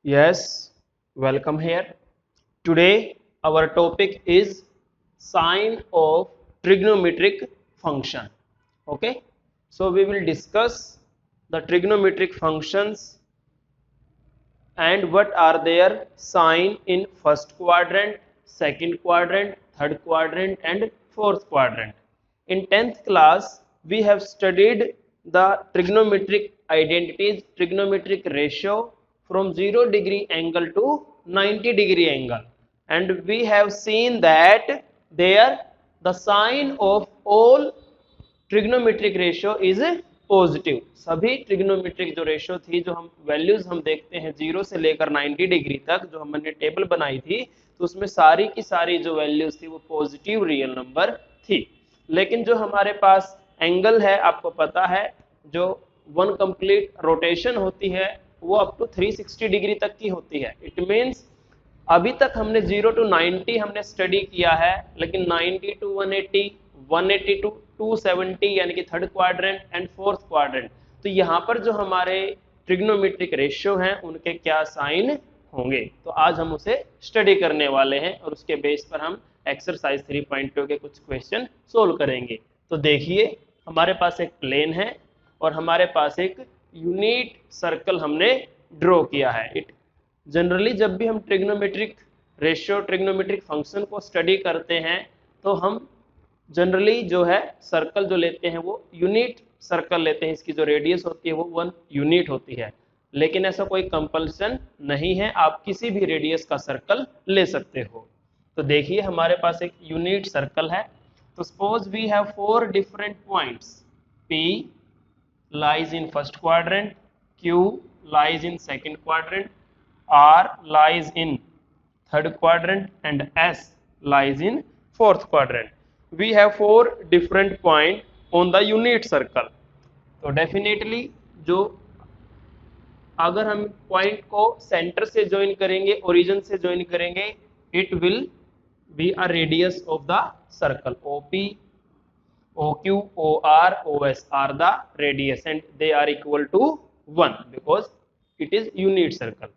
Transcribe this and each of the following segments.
Yes, welcome here. Today our topic is sign of trigonometric function. Okay, so we will discuss the trigonometric functions and what are their sign in first quadrant, second quadrant, third quadrant and fourth quadrant. In 10th class, we have studied the trigonometric identities, trigonometric ratio from 0 degree angle to 90 degree angle. And we have seen that there the sign of all trigonometric ratio is positive. सभी trigonometric जो ratio थी, जो हम values हम देखते हैं 0 से लेकर 90 डिग्री तक, जो हमने टेबल बनाई थी, तो उसमें सारी की सारी जो वैल्यूज थी वो पॉजिटिव रियल नंबर थी। लेकिन जो हमारे पास एंगल है, आपको पता है, जो वन कंप्लीट रोटेशन होती है वो अप टू 360 डिग्री तक की होती है। इट मीन्स अभी तक हमने 0 टू 90 हमने स्टडी किया है, लेकिन 90 टू 180, 180 टू 270 यानी कि third quadrant and fourth quadrant, तो यहाँ पर जो हमारे ट्रिग्नोमेट्रिक रेशियो हैं उनके क्या साइन होंगे, तो आज हम उसे स्टडी करने वाले हैं और उसके बेस पर हम एक्सरसाइज 3.2 के कुछ क्वेश्चन सोल्व करेंगे। तो देखिए, हमारे पास एक प्लेन है और हमारे पास एक यूनिट सर्कल हमने ड्रॉ किया है। इट जनरली जब भी हम ट्रिग्नोमेट्रिक रेशियो, ट्रिग्नोमेट्रिक फंक्शन को स्टडी करते हैं, तो हम जनरली जो है सर्कल जो लेते हैं वो यूनिट सर्कल लेते हैं। इसकी जो रेडियस होती है वो 1 यूनिट होती है, लेकिन ऐसा कोई कंपल्सन नहीं है, आप किसी भी रेडियस का सर्कल ले सकते हो। तो देखिए, हमारे पास एक यूनिट सर्कल है। तो suppose we have 4 different points. P lies in first quadrant, Q lies in second quadrant, R lies in third quadrant and S lies in fourth quadrant. We have 4 different points on the unit circle. तो definitely जो अगर हम point को centre से join करेंगे, origin से join करेंगे, it will be a radius of the circle. OP, OQ, OR, OS are the radius and they are equal to 1 because it is unit circle.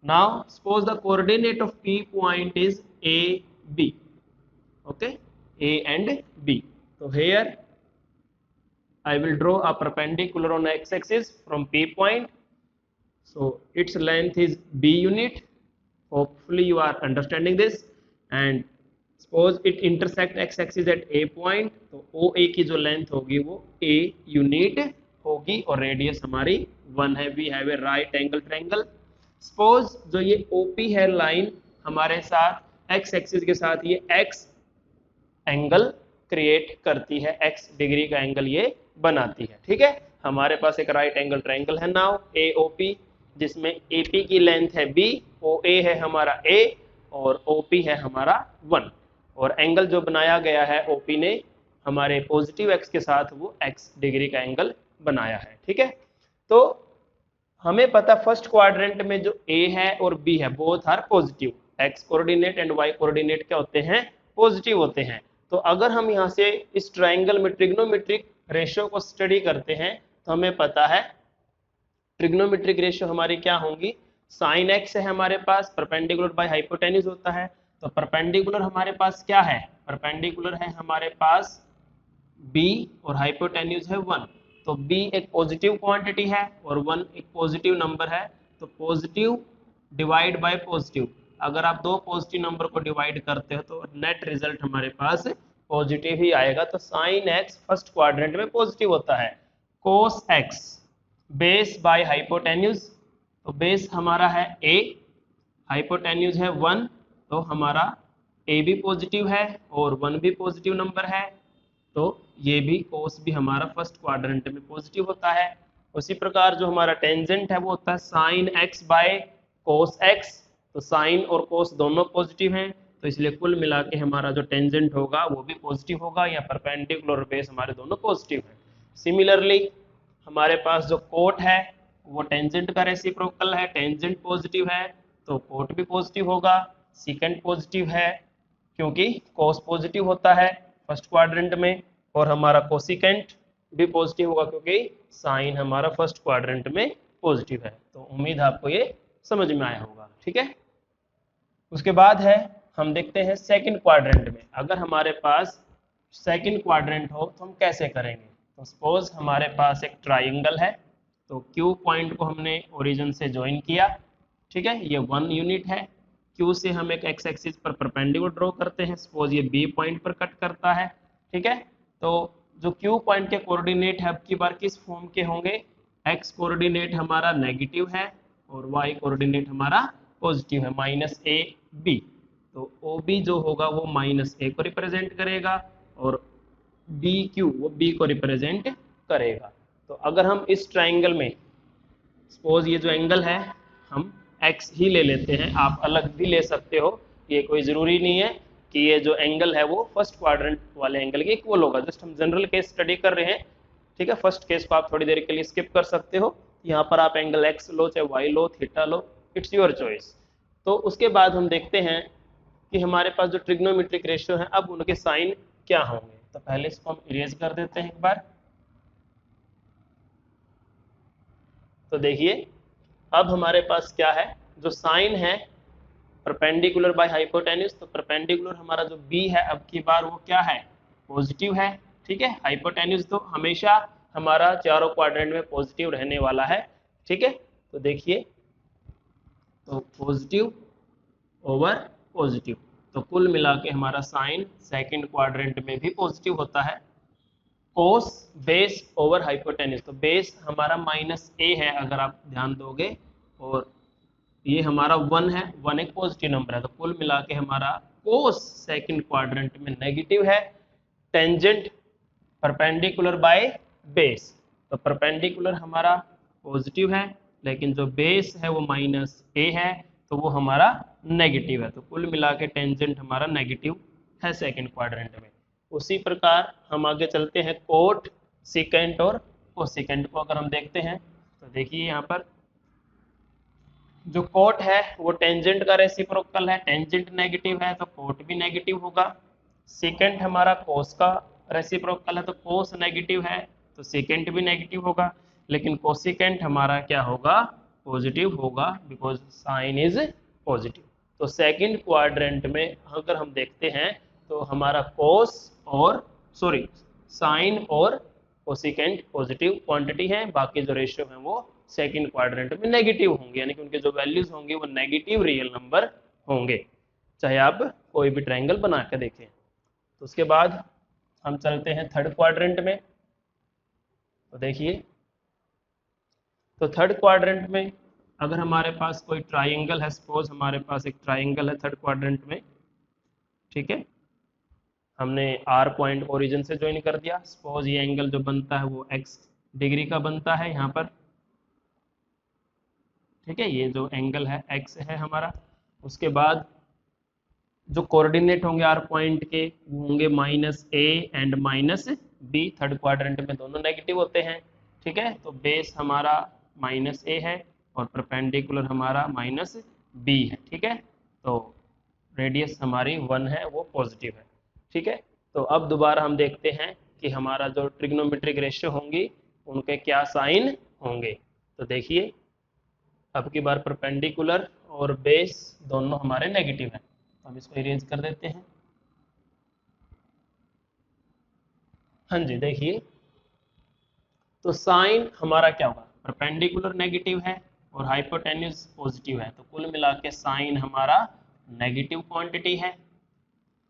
Now suppose the coordinate of P point is A, B. Okay, A and B. So here I will draw a perpendicular on x-axis from P point. So its length is B unit. Hopefully you are understanding this. And suppose it intersect x-axis at A point, तो OA की जो length होगी वो A unit होगी और radius हमारी 1 है। We have a right angle triangle. Suppose जो ये OP है लाइन, हमारे साथ x एक्सिस के साथ ये x एंगल क्रिएट करती है, x डिग्री का एंगल ये बनाती है। ठीक है, हमारे पास एक राइट एंगल ट्रायंगल है नाउ AOP, जिसमें AP की लेंथ है B, OA है हमारा A और OP है हमारा 1, और एंगल जो बनाया गया है OP ने हमारे पॉजिटिव x के साथ वो x डिग्री का एंगल बनाया है। ठीक है, तो हमें पता फर्स्ट क्वाड्रेंट में जो A है और B है both are positive. x coordinate and y coordinate क्या होते हैं? पॉजिटिव होते हैं। तो अगर हम यहाँ से इस ट्राइंगल में ट्रिग्नोमेट्रिक रेशियो को स्टडी करते हैं, तो हमें पता है ट्रिग्नोमेट्रिक रेशियो हमारी क्या होंगी। साइन x है हमारे पास, परपेंडिकुलर बाय हाइपोटेन्यूज होता है। तो परपेंडिकुलर हमारे पास क्या है? परपेंडिकुलर है हमारे पास b और हाइपोटेन्यूज है 1। तो b एक पॉजिटिव क्वांटिटी है और 1 एक पॉजिटिव नंबर है। तो पॉजिटिव डिवाइड बाय पॉजिटिव, अगर आप दो पॉजिटिव नंबर को डिवाइड करते हो तो नेट रिजल्ट हमारे पास पॉजिटिव ही आएगा। तो साइन x फर्स्ट क्वाड्रेंट में पॉजिटिव होता है। कोस x बेस बाय हाइपोटेन्यूज, तो बेस हमारा है a, हाइपोटेन्यूज है 1, तो हमारा a भी पॉजिटिव है और 1 भी पॉजिटिव नंबर है। तो ये भी कोस भी हमारा फर्स्ट क्वाड्रेंट में पॉजिटिव होता है। उसी प्रकार जो हमारा टेंजेंट है वो होता है sine x by cos x, तो साइन और कोस दोनों पॉजिटिव हैं, तो इसलिए कुल मिला के हमारा जो टेंजेंट होगा वो भी पॉजिटिव होगा, या परपेंडिकुलर और बेस हमारे दोनों पॉजिटिव हैं। सिमिलरली हमारे पास जो कोट है वो टेंजेंट का रेसिप्रोकल है, टेंजेंट पॉजिटिव है तो कोट भी पॉजिटिव होगा। सेकेंड पॉजिटिव है क्योंकि कोस पॉजिटिव होता है फर्स्ट क्वाड्रेंट में, और हमारा कोसिकेंट भी पॉजिटिव होगा क्योंकि साइन हमारा फर्स्ट क्वाड्रेंट में पॉजिटिव है। तो उम्मीद है आपको ये समझ में आया होगा। ठीक है, उसके बाद है हम देखते हैं सेकंड क्वाड्रेंट में। अगर हमारे पास सेकंड क्वाड्रेंट हो तो हम कैसे करेंगे। तो सपोज हमारे पास एक ट्राइंगल है, तो क्यू पॉइंट को हमने ओरिजिन से ज्वाइन किया। ठीक है, ये 1 यूनिट है। क्यू से हम एक एक्स एक्सिस पर परपेंडिकुलर ड्रॉ करते हैं। सपोज ये बी पॉइंट पर कट करता है। ठीक है, तो जो क्यू पॉइंट के कोऑर्डिनेट है अब की बार किस फॉर्म के होंगे, एक्स कोऑर्डिनेट हमारा नेगेटिव है और वाई कोऑर्डिनेट हमारा पॉजिटिव है, माइनस ए बी। तो ओ बी जो होगा वो माइनस ए को रिप्रेजेंट करेगा और बी क्यू वो बी को रिप्रेजेंट करेगा। तो अगर हम इस ट्राइंगल में सपोज ये जो एंगल है हम x ही ले लेते हैं, आप अलग भी ले सकते हो, ये कोई ज़रूरी नहीं है कि ये जो एंगल है वो फर्स्ट क्वाड्रेंट वाले एंगल के इक्वल होगा। जस्ट हम जनरल केस स्टडी कर रहे हैं। ठीक है, फर्स्ट केस को आप थोड़ी देर के लिए स्किप कर सकते हो। यहाँ पर आप एंगल x लो चाहे y low theta low, it's your choice. तो उसके बाद हम देखते हैं कि हमारे पास जो ट्रिग्नोमेट्रिक रेशियो है अब उनके साइन क्या होंगे। तो पहले इसको हम इरेज कर देते हैं एक बार। तो देखिए अब हमारे पास क्या है, जो साइन है परपेंडिकुलर बाय हाइपोटेन्यूज। तो परपेंडिकुलर हमारा जो बी है अब की बार वो क्या है, पॉजिटिव है। ठीक है, हाइपोटेन्यूज तो हमेशा हमारा चारों क्वाड्रेंट में पॉजिटिव रहने वाला है। ठीक है, तो देखिए तो पॉजिटिव ओवर पॉजिटिव, तो कुल मिला के हमारा साइन सेकंड क्वाड्रेंट में भी पॉजिटिव होता है। कोस बेस ओवर हाइपोटेन्यूज, तो बेस हमारा माइनस ए है अगर आप ध्यान दोगे, और ये हमारा 1 है, 1 एक पॉजिटिव नंबर है। तो कुल मिला के हमारा कोस सेकंड क्वाड्रेंट में नेगेटिव है। टेंजेंट परपेंडिकुलर बाय बेस, तो परपेंडिकुलर हमारा पॉजिटिव है लेकिन जो बेस है वो माइनस ए है, तो वो हमारा नेगेटिव है। तो कुल मिला के टेंजेंट हमारा नेगेटिव है सेकंड क्वाड्रेंट में। उसी प्रकार हम आगे चलते हैं कोट सिकेंट और कोसिकेंट को अगर हम देखते हैं तो देखिए यहाँ पर जो कोट है वो टेंजेंट का रेसिप्रोकल है। टेंजेंट नेगेटिव है तो कोट भी नेगेटिव होगा। सिकेंट हमारा कोस का रेसिप्रोकल है, तो कोस नेगेटिव है तो सिकेंट भी नेगेटिव होगा। लेकिन कोसिकेंट हमारा क्या होगा, पॉजिटिव होगा, बिकॉज साइन इज पॉजिटिव। तो सेकंड क्वाड्रेंट में अगर हम देखते हैं तो हमारा कोस और साइन और कोसिकेंट पॉजिटिव क्वांटिटी है, बाकी जो रेशियो है वो सेकंड क्वाड्रेंट में नेगेटिव होंगे, यानी कि उनके जो वैल्यूज होंगे वो नेगेटिव रियल नंबर होंगे, चाहे आप कोई भी ट्रायंगल बना के देखें। तो उसके बाद हम चलते हैं थर्ड क्वाड्रेंट में। तो देखिए तो थर्ड क्वाड्रेंट में अगर हमारे पास कोई ट्रायंगल है, सपोज हमारे पास एक ट्रायंगल है थर्ड क्वाड्रेंट में। ठीक है, हमने आर पॉइंट ओरिजिन से ज्वाइन कर दिया। सपोज ये एंगल जो बनता है वो x डिग्री का बनता है यहाँ पर। ठीक है, ये जो एंगल है x है हमारा। उसके बाद जो कोऑर्डिनेट होंगे आर पॉइंट के वो होंगे minus A and minus B. Third quadrant में दोनों नेगेटिव होते हैं। ठीक है, तो बेस हमारा माइनस ए है और परपेंडिकुलर हमारा माइनस बी है। ठीक है, तो रेडियस हमारी 1 है वो पॉजिटिव है। ठीक है, तो अब दोबारा हम देखते हैं कि हमारा जो ट्रिग्नोमेट्रिक रेशियो होंगी उनके क्या साइन होंगे। तो देखिए अब की बार परपेंडिकुलर और बेस दोनों हमारे नेगेटिव हैं, तो हम इसको इरेज कर देते हैं। हाँ जी, देखिए तो साइन हमारा क्या होगा, परपेंडिकुलर नेगेटिव है और हाइपोटेन्यूज पॉजिटिव है, तो कुल मिला के साइन हमारा नेगेटिव क्वांटिटी है।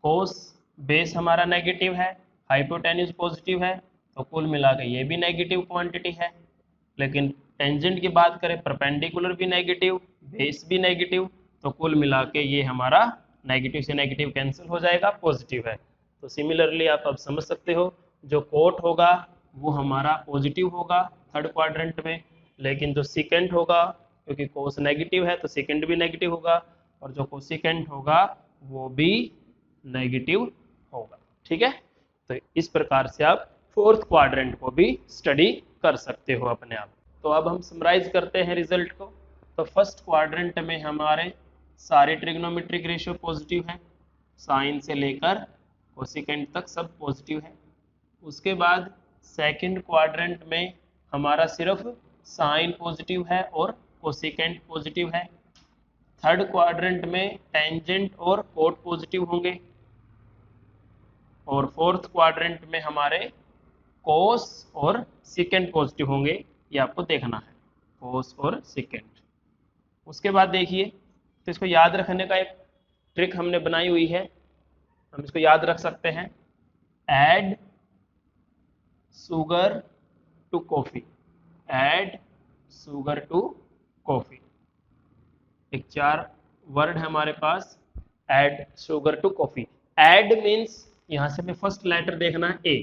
कोस बेस हमारा नेगेटिव है, हाइपोटेन्यूज पॉजिटिव है, तो कुल मिला के ये भी नेगेटिव क्वांटिटी है। लेकिन टेंजेंट की बात करें, परपेंडिकुलर भी नेगेटिव, बेस भी नेगेटिव, तो कुल मिला के ये हमारा नेगेटिव से नेगेटिव कैंसिल हो जाएगा, पॉजिटिव है। तो सिमिलरली आप अब समझ सकते हो जो कोट होगा वो हमारा पॉजिटिव होगा थर्ड क्वाड्रेंट में, लेकिन जो सिकेंट होगा क्योंकि कोस नेगेटिव है तो सिकेंट भी नेगेटिव होगा, और जो कोसिकेंट होगा वो भी नेगेटिव होगा। ठीक है, तो इस प्रकार से आप फोर्थ क्वाड्रेंट को भी स्टडी कर सकते हो अपने आप। तो अब हम समराइज करते हैं रिजल्ट को। तो फर्स्ट क्वाड्रेंट में हमारे सारे ट्रिग्नोमेट्रिक रेशियो पॉजिटिव है, साइन से लेकर कोसिकेंट तक सब पॉजिटिव है। उसके बाद सेकंड क्वाड्रेंट में हमारा सिर्फ साइन पॉजिटिव है और कोसिकेंट पॉजिटिव है, थर्ड क्वाड्रेंट में टेंजेंट और कोट पॉजिटिव होंगे, और फोर्थ क्वाड्रेंट में हमारे कोस और सिकेंट पॉजिटिव होंगे। ये आपको देखना है, कोस और सिकेंट। उसके बाद देखिए, तो इसको याद रखने का एक ट्रिक हमने बनाई हुई है, हम इसको याद रख सकते हैं। Add sugar to coffee, add sugar to coffee. एक 4 वर्ड है हमारे पास, add sugar to coffee. Add means यहां से हमें फर्स्ट लेटर देखना है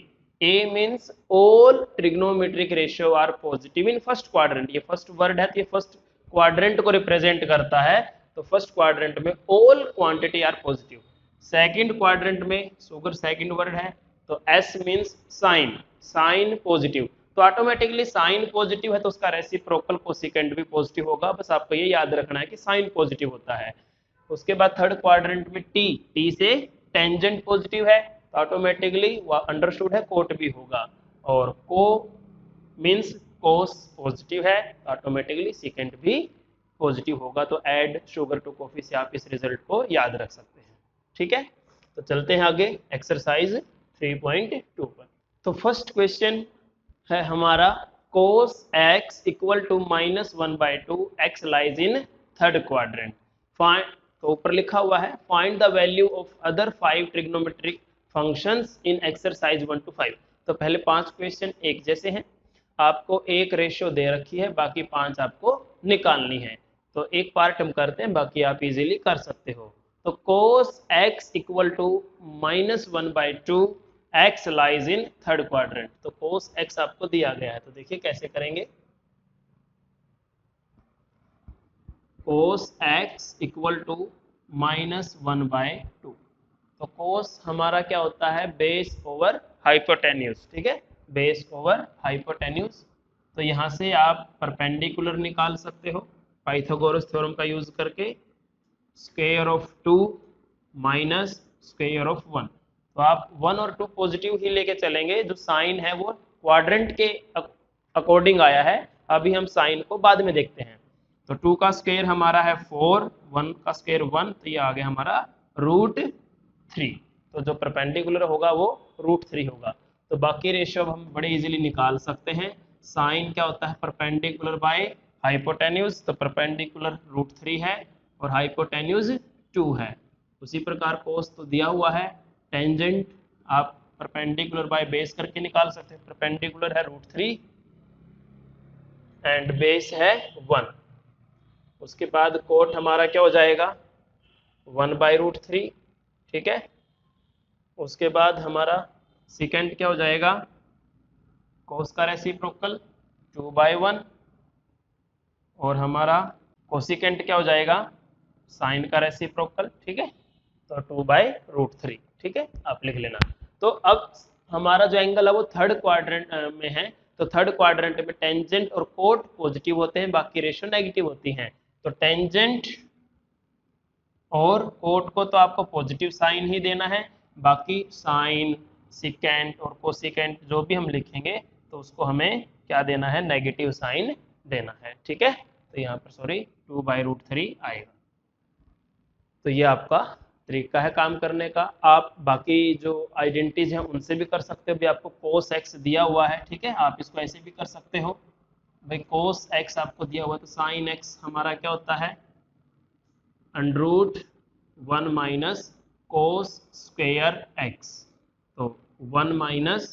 A means all trigonometric ratio are positive in first quadrant. ये फर्स्ट वर्ड है तो ये फर्स्ट क्वाड्रेंट को रिप्रेजेंट करता है, तो फर्स्ट क्वाड्रेंट में all quantity are positive. Second quadrant में शुगर सेकंड वर्ड है, तो S means sine, sine positive. तो ऑटोमेटिकली साइन पॉजिटिव है तो उसका रेसिप्रोकल कोसिकेंट भी पॉजिटिव होगा, बस आपको ये याद रखना है कि साइन पॉजिटिव होता है। उसके बाद थर्ड क्वाड्रेंट में टी से टेंजेंट पॉजिटिव है, तो ऑटोमेटिकली वो अंडरस्टूड है कोट भी होगा, और को मीन्स कोस पॉजिटिव है, तो ऑटोमेटिकली सिकेंट भी पॉजिटिव होगा। तो ऐड शुगर टू कॉफी से आप इस रिजल्ट को याद रख सकते हैं। ठीक है, तो चलते हैं आगे एक्सरसाइज 3.2 पर। तो फर्स्ट क्वेश्चन है हमारा cos x equal to -1/2 x lies in third quadrant. Find, तो ऊपर लिखा हुआ है find the value of other 5 trigonometric functions in exercise 1 to 5। तो पहले 5 क्वेश्चन एक जैसे हैं, आपको एक रेशियो दे रखी है, बाकी 5 आपको निकालनी है। तो एक पार्ट हम करते हैं, बाकी आप इजीली कर सकते हो। तो cos x equal to -1/2 x lies in third quadrant. तो cos x आपको दिया गया है, तो देखिए कैसे करेंगे। cos x equal to -1/2। तो cos हमारा क्या होता है, बेस ओवर हाइपोटेन्यूज। ठीक है, बेस ओवर हाइपोटेन्यूज। तो यहाँ से आप परपेंडिकुलर निकाल सकते हो पाइथागोरस थ्योरम का यूज करके, square of 2 minus square of 1। तो आप 1 और 2 पॉजिटिव ही लेके चलेंगे, जो साइन है वो क्वाड्रेंट के अकॉर्डिंग आया है, अभी हम साइन को बाद में देखते हैं। तो 2 का स्क्वायर हमारा है 4, 1 का स्क्वायर 1, तो ये आ गया हमारा √3। तो जो परपेंडिकुलर होगा वो √3 होगा। तो बाकी रेशियो हम बड़े इजीली निकाल सकते हैं। साइन क्या होता है, परपेंडिकुलर बाय हाइपोटेन्यूज, तो परपेंडिकुलर √3 है और हाइपोटेन्यूज 2 है। उसी प्रकार कोस तो दिया हुआ है, टेंजेंट आप परपेंडिकुलर बाय बेस करके निकाल सकते हैं। परपेंडिकुलर है √3 एंड बेस है 1। उसके बाद कोट हमारा क्या हो जाएगा, 1/√3। ठीक है, उसके बाद हमारा सेकेंड क्या हो जाएगा, कोस का रेसिप्रोकल 2/1, और हमारा कोसिकेंट क्या हो जाएगा, साइन का रेसिप्रोकल। ठीक है, तो 2/√3। ठीक है, आप लिख लेना। तो अब हमारा जो एंगल है वो थर्ड क्वाड्रेंट में है, तो थर्ड क्वाड्रेंट में टेंजेंट और कोट पॉजिटिव होते हैं, बाकी रेशियो नेगेटिव होती हैं। तो टेंजेंट और कोट को तो आपको पॉजिटिव साइन ही देना है, बाकी साइन, सिकेंट और कोसिकेंट जो भी हम लिखेंगे तो उसको हमें क्या देना है, नेगेटिव साइन देना है। ठीक है, तो यहाँ पर सॉरी 2/√3 आएगा। तो ये आपका तरीका है काम करने का। आप बाकी जो आइडेंटिटीज हैं उनसे भी कर सकते हो। भी आपको cos x दिया हुआ है, ठीक है, आप इसको ऐसे भी कर सकते हो। भाई cos x आपको दिया हुआ है, तो sin x हमारा क्या होता है, √1 माइनस cos स्क्वायर x। तो 1 माइनस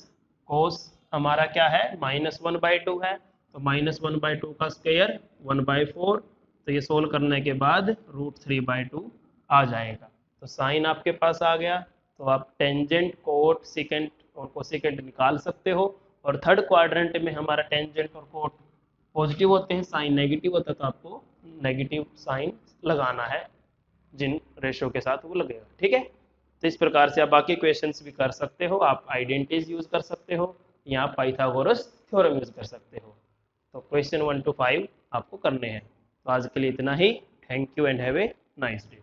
cos हमारा क्या है, -1/2 है, तो -1/2 का स्क्वायर 1/4। तो ये सोल्व करने के बाद √3/2 आ जाएगा। तो साइन आपके पास आ गया, तो आप टेंजेंट, कोट, सिकेंट और कोसिकेंट निकाल सकते हो। और थर्ड क्वाड्रेंट में हमारा टेंजेंट और कोट पॉजिटिव होते हैं, साइन नेगेटिव होता है, तो आपको नेगेटिव साइन लगाना है, जिन रेशो के साथ वो लगेगा। ठीक है, तो इस प्रकार से आप बाकी क्वेश्चंस भी कर सकते हो, आप आइडेंटिटीज यूज कर सकते हो, या आप पाइथागोरस थ्योरम यूज कर सकते हो। तो क्वेश्चन 1 to 5 आपको करने हैं। तो आज के लिए इतना ही। Thank you and have a nice day.